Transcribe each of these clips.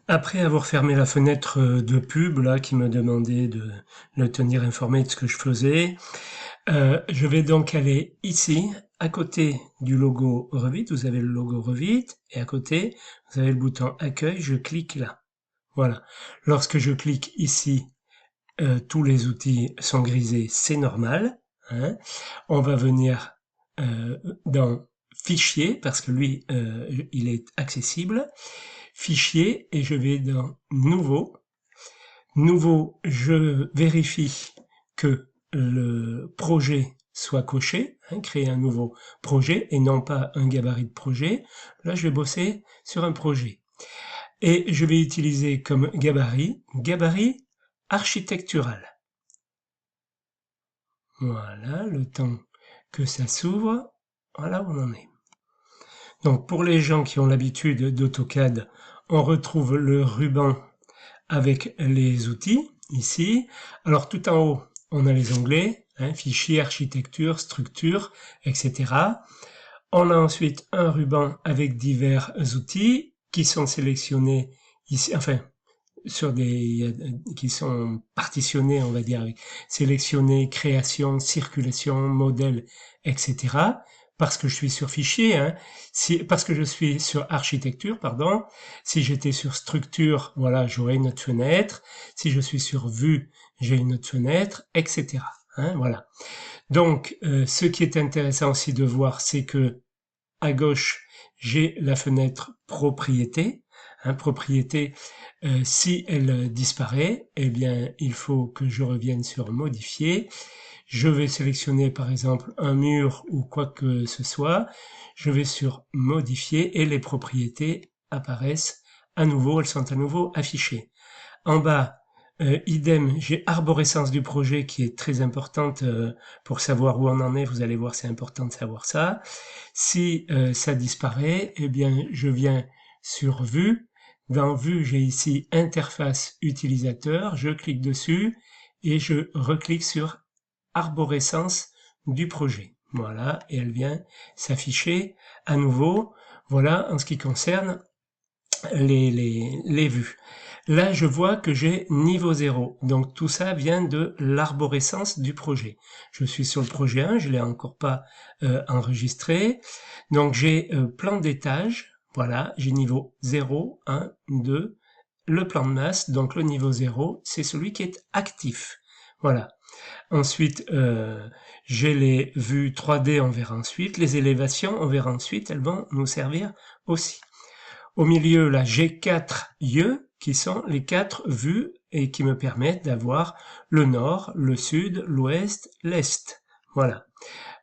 Après avoir fermé la fenêtre de pub là qui me demandait de le tenir informé de ce que je faisais, je vais donc aller ici, à côté du logo Revit, vous avez le logo Revit, et à côté, vous avez le bouton Accueil, je clique là. Voilà. Lorsque je clique ici, tous les outils sont grisés, c'est normal, hein. On va venir dans Fichier, parce que lui, il est accessible. Fichier, et je vais dans Nouveau. Nouveau, je vérifie que le projet soit coché, hein, créer un nouveau projet et non pas un gabarit de projet. Là, je vais bosser sur un projet. Et je vais utiliser comme gabarit architectural. Voilà, le temps que ça s'ouvre, voilà où on en est. Donc pour les gens qui ont l'habitude d'AutoCAD, on retrouve le ruban avec les outils, ici. Alors tout en haut, on a les onglets, hein, fichier, architecture, structure, etc. On a ensuite un ruban avec divers outils qui sont sélectionnés ici, enfin, sur des, qui sont partitionnés, on va dire, avec sélectionner, création, circulation, modèle, etc. Parce que je suis sur fichier, hein, parce que je suis sur architecture, pardon. Si j'étais sur structure, voilà, j'aurais une autre fenêtre. Si je suis sur vue, j'ai une autre fenêtre, etc. Hein, voilà. Donc, ce qui est intéressant aussi de voir, c'est que à gauche, j'ai la fenêtre propriété. Hein, propriété, si elle disparaît, eh bien, il faut que je revienne sur modifier. Je vais sélectionner par exemple un mur ou quoi que ce soit. Je vais sur modifier et les propriétés apparaissent à nouveau, elles sont à nouveau affichées. En bas, idem, j'ai arborescence du projet qui est très importante pour savoir où on en est. Vous allez voir, c'est important de savoir ça. Si ça disparaît, eh bien, je viens sur Vue. Dans Vue, j'ai ici Interface utilisateur. Je clique dessus et je reclique sur Arborescence du projet. Voilà, et elle vient s'afficher à nouveau. Voilà en ce qui concerne les vues. Là, je vois que j'ai niveau 0. Donc tout ça vient de l'arborescence du projet. Je suis sur le projet 1, je ne l'ai encore pas enregistré. Donc j'ai plan d'étage. Voilà, j'ai niveau 0, 1, 2. Le plan de masse, donc le niveau 0, c'est celui qui est actif. Voilà. Ensuite, j'ai les vues 3D, on verra ensuite. Les élévations, on verra ensuite. Elles vont nous servir aussi. Au milieu, là, j'ai 4 yeux qui sont les 4 vues et qui me permettent d'avoir le nord, le sud, l'ouest, l'est. Voilà.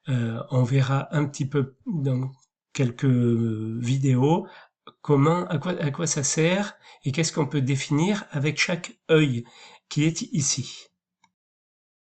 On verra un petit peu dans quelques vidéos à quoi ça sert et qu'est-ce qu'on peut définir avec chaque œil qui est ici.